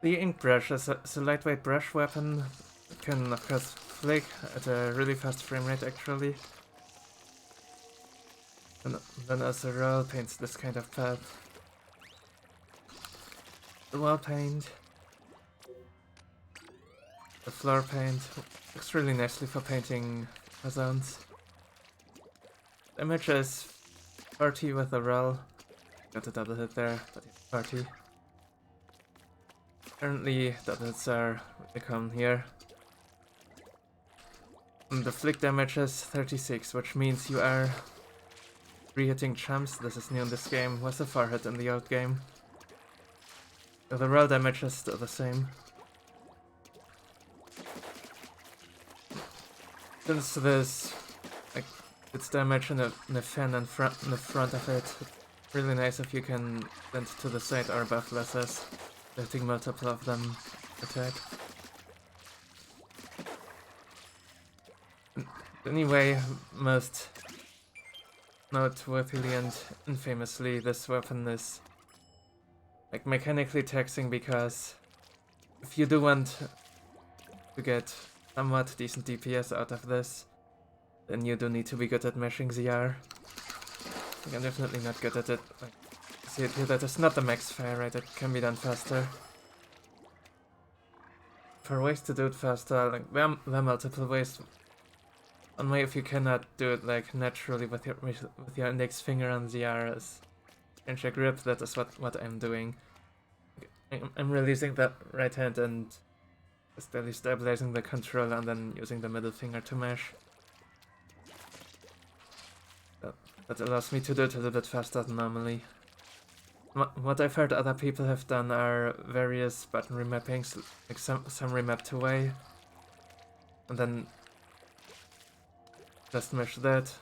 The Inkbrush is a lightweight brush weapon. It can, of course, flick at a really fast frame rate, actually. And then also roll paints this kind of path. The wall paint. The floor paint works really nicely for painting zones. Damage is 40 with a roll. Got a double hit there, but it's 40. Currently, double hits are what they come here. And the flick damage is 36, which means you are re-hitting chumps. This is new in this game, was a 4 hit in the old game. The roll damage is still the same. Since this, like, it's damage in the fan and in the front of it, it's really nice if you can bend to the side or above lasers, letting multiple of them attack. Anyway, most noteworthily and infamously, this weapon is like mechanically taxing, because if you do want to get somewhat decent DPS out of this, then you do need to be good at mashing ZR. I'm definitely not good at it. Like, see it here, that is not the max fire rate, it can be done faster. For ways to do it faster, like, there are multiple ways. One way, if you cannot do it like naturally with your index finger on ZR, is change your grip. That is what I'm doing. I'm releasing that right hand and steadily stabilizing the controller, and then using the middle finger to mash. That allows me to do it a little bit faster than normally. What I've heard other people have done are various button remappings, like some remapped away, and then just mash that.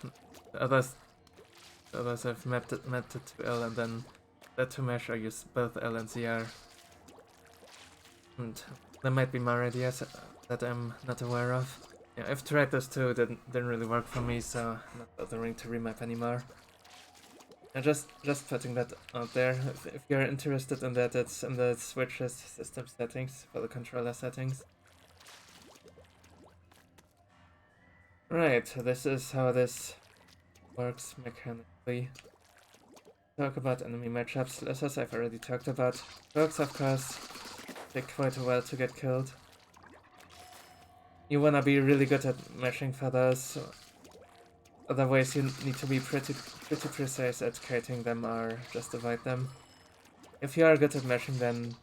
Others have mapped it to L and then that to mash. I use both L and ZR. And there might be more ideas that I'm not aware of. Yeah, I've tried this too, didn't really work for me, so I'm not bothering to remap anymore. And just putting that out there. If you're interested in that, it's in the switches system settings for the controller settings. Right, this is how this works mechanically. Talk about enemy matchups. Lasers I've already talked about. Rogues, of course, take quite a while to get killed. You wanna be really good at mashing for those. Otherwise, you need to be pretty precise at kiting them or just avoid them. If you are good at mashing, then you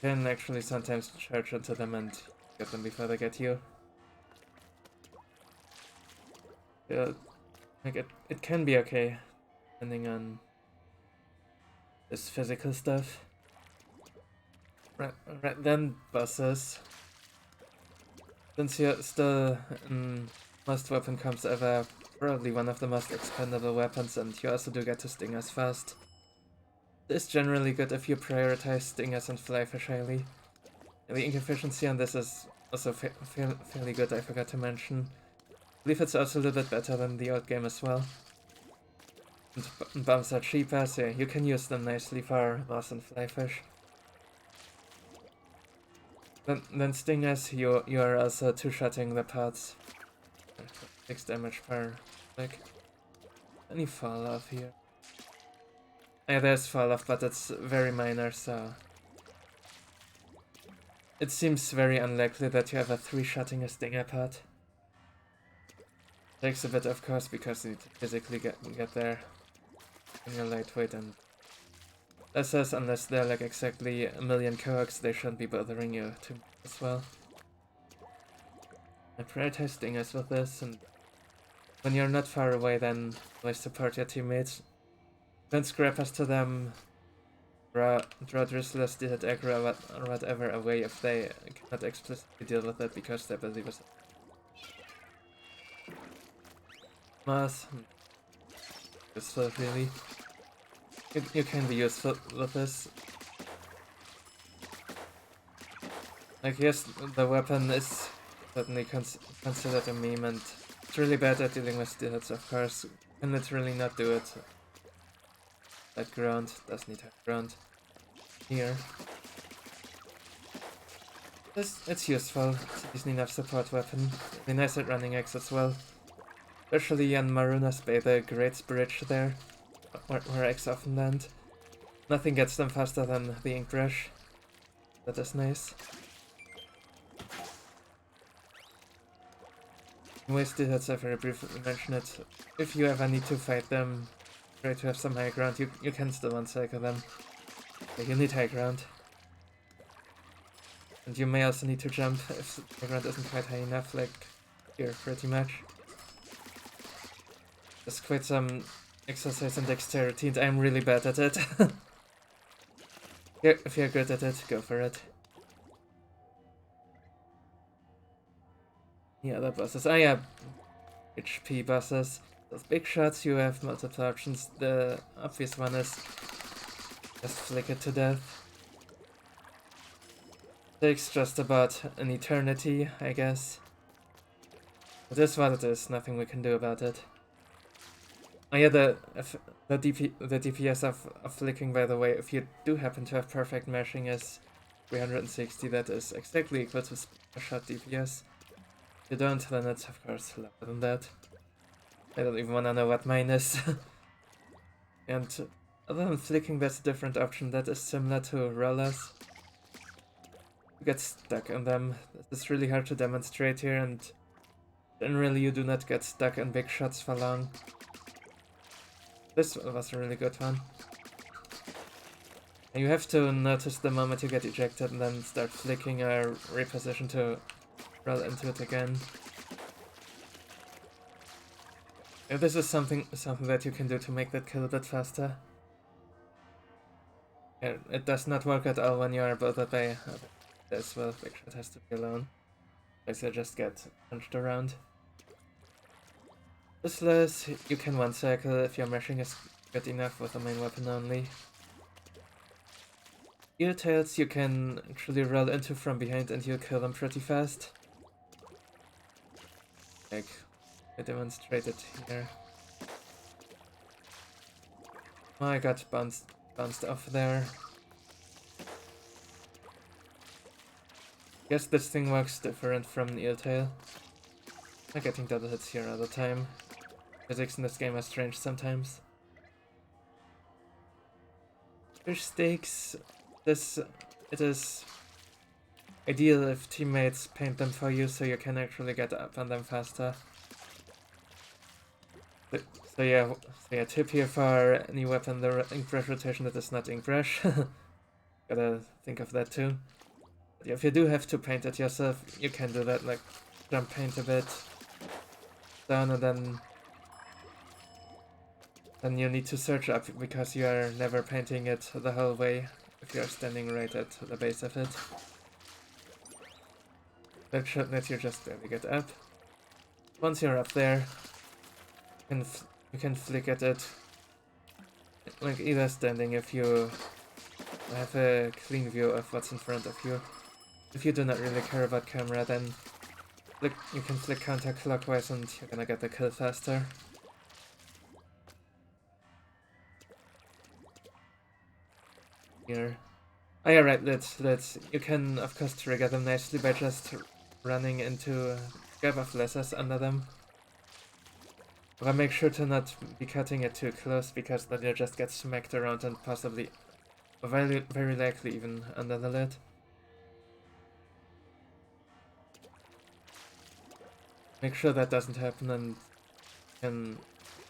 can actually sometimes charge into them and get them before they get you. Yeah, like it can be okay, depending on this physical stuff. Right, then bosses. Since you're still in most weapon comps ever, probably one of the most expendable weapons, and you also do get to stingers fast. It's generally good if you prioritize stingers and flyfish highly. The ink efficiency on this is also fairly good, I forgot to mention. I believe it's also a little bit better than the old game as well. And bombs are cheaper, so you can use them nicely for boss and flyfish. Then stingers, you are also two-shotting the parts. 6 damage per click. Any fall off here? Yeah, there's fall off, but it's very minor, so it seems very unlikely that you have a 3-shotting a stinger part. Takes a bit, of course, because you need to physically get there when you're lightweight, and that says unless they're like exactly a million coax, they shouldn't be bothering you too much as well. I prioritize stingers with this, and when you're not far away, then always support your teammates. Don't scrappers to them, draw drizzlers, hit aggro or whatever away if they cannot explicitly deal with it because they're busy with it. Moss. Useful, really. You can be useful with this. Like, yes, the weapon is certainly considered a meme, and it's really bad at dealing with steel hits, of course. Can literally not do it. That ground does need high ground. Here. It's useful. It's a decent enough support weapon. Really nice at running X as well. Especially on Maruna's Bay, the Great Bridge there, where X often land. Nothing gets them faster than the Inkbrush. That is nice. Wasted, that's a very briefly mention it. If you ever need to fight them, try to have some high ground, you can still one-cycle them. But you need high ground. And you may also need to jump if the ground isn't quite high enough, like here, pretty much. There's quite some exercise and dexterity, and I'm really bad at it. Yeah, if you're good at it, go for it. Yeah, the bosses. Ah, yeah, HP bosses. Those big shots, you have multiple options. The obvious one is just flick it to death. Takes just about an eternity, I guess. It is what it is, nothing we can do about it. Oh yeah, the DPS of flicking, by the way, if you do happen to have perfect mashing, is 360. That is exactly equal to a shot DPS. If you don't, then it's of course lower than that. I don't even wanna know what mine is. And other than flicking, that's a different option that is similar to rollers. You get stuck on them. It's really hard to demonstrate here, and generally you do not get stuck in big shots for long. This was a really good one. And you have to notice the moment you get ejected and then start flicking or reposition to roll into it again. If this is something that you can do to make that kill a bit faster. Yeah, it does not work at all when you are bothered by this. Well, big shot has to be alone. Otherwise you just get punched around. Useless, you can one-cycle if your mashing is good enough with the main weapon only. Ear-tails you can actually roll into from behind and you kill them pretty fast. Like, I demonstrated here. Oh, I got bounced off there. Guess this thing works different from the ear-tail. I'm getting double hits here all the time. Physics in this game are strange sometimes. Fish stakes. It is ideal if teammates paint them for you so you can actually get up on them faster. So yeah, tip here for any weapon, the Inkbrush rotation that is not Inkbrush. Gotta think of that too. But yeah, if you do have to paint it yourself, you can do that, like jump paint a bit down and then you need to search up because you are never painting it the whole way if you are standing right at the base of it. That should let you just barely get up. Once you're up there, you can flick at it, like either standing if you have a clean view of what's in front of you. If you do not really care about camera, then you can flick counterclockwise and you're gonna get the kill faster. Here. Oh yeah, right, you can of course trigger them nicely by just running into a gap of lasers under them. But make sure to not be cutting it too close because then you'll just get smacked around and possibly, very likely even under the lid. Make sure that doesn't happen and you can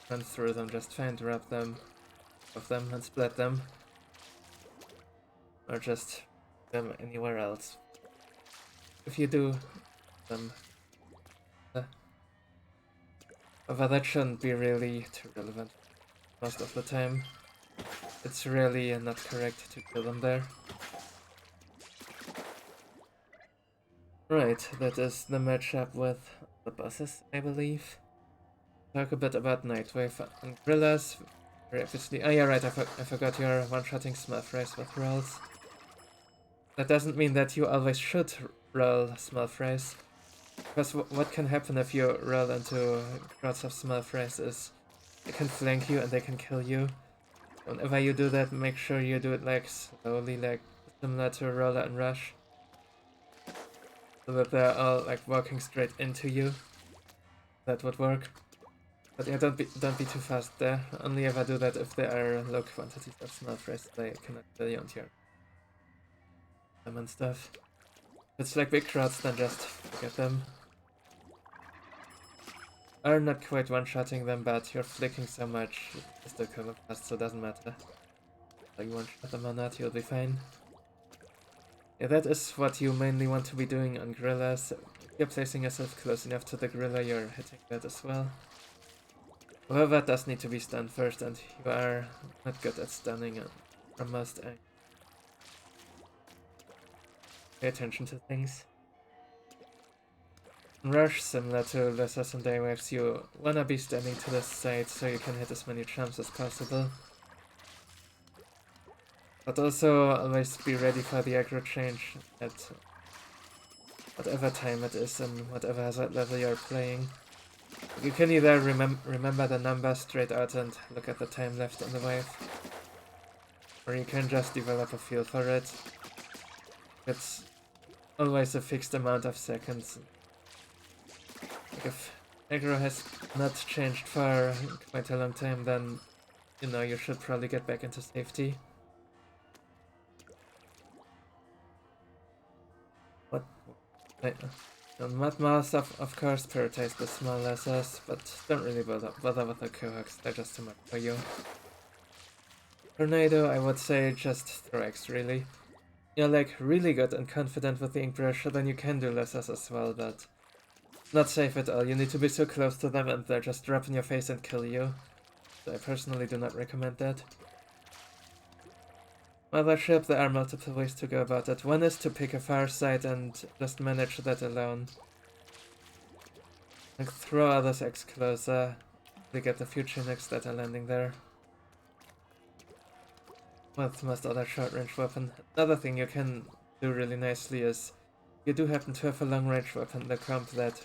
run through them just fine, drop them, of them and split them. Or just them anywhere else. If you do them. Although that shouldn't be really too relevant most of the time. It's really not correct to kill them there. Right, that is the matchup with the bosses, I believe. Talk a bit about Nightwave and Gorillas. Very obviously. Oh yeah, right, I forgot you're one-shotting Smurf Race with rolls. That doesn't mean that you always should roll Smurf Race. Because what can happen if you roll into crowds of Smurf Race is they can flank you and they can kill you. Whenever you do that, make sure you do it like slowly, like similar to Roller and Rush. so that they're all like walking straight into you. That would work. But yeah, don't be too fast there. Only ever do that if there are low quantities of small prey, so they cannot kill you on your and stuff. If it's like big crowds, then just forget them. Are not quite one-shotting them, but you're flicking so much, you still come up fast, so it doesn't matter. Like one-shot them or not, you'll be fine. Yeah, that is what you mainly want to be doing on gorillas. If you're placing yourself close enough to the gorilla, you're hitting that as well. However, it does need to be stunned first, and you are not good at stunning from most angles. Pay attention to things. In Rush, similar to Lessers and Daywaves, you wanna be standing to the side so you can hit as many jumps as possible. But also always be ready for the aggro change at whatever time it is and whatever hazard level you're playing. You can either remember the number straight out and look at the time left on the wave, or you can just develop a feel for it. It's always a fixed amount of seconds. Like if aggro has not changed for quite a long time, then you know you should probably get back into safety. What? Mud Mouse, of course, prioritize the small lessers, but don't really bother with the cohorts, they're just too much for you. Tornado, I would say just throw X, really. You're like really good and confident with the Inkbrush, then you can do lessers as well, but not safe at all. You need to be so close to them and they'll just drop in your face and kill you. So I personally do not recommend that. Mothership, there are multiple ways to go about it. One is to pick a far side and just manage that alone. Like throw others X closer. They get the few Chinooks that are landing there. With most other short range weapon. Another thing you can do really nicely is you do happen to have a long range weapon, the comp that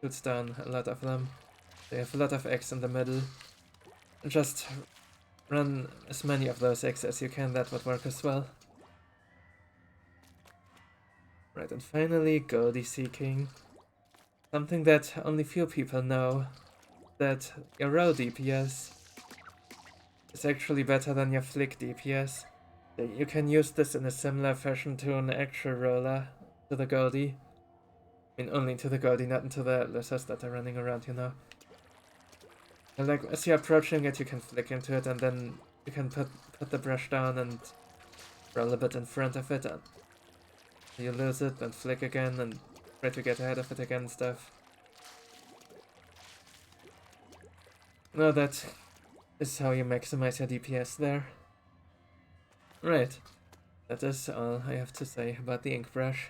shoots down a lot of them. They have a lot of X in the middle. And just run as many of those X as you can, that would work as well. Right, and finally, Goldie Seeking. Something that only few people know, that your roll DPS is actually better than your flick DPS. You can use this in a similar fashion to an actual roller, to the Goldie. I mean, only to the Goldie, not into the lessers that are running around, you know. And like, as you're approaching it, you can flick into it, and then you can put the brush down and roll a bit in front of it, and you lose it, then flick again, and try to get ahead of it again and stuff. No, that is how you maximize your DPS there. Right, that is all I have to say about the Inkbrush.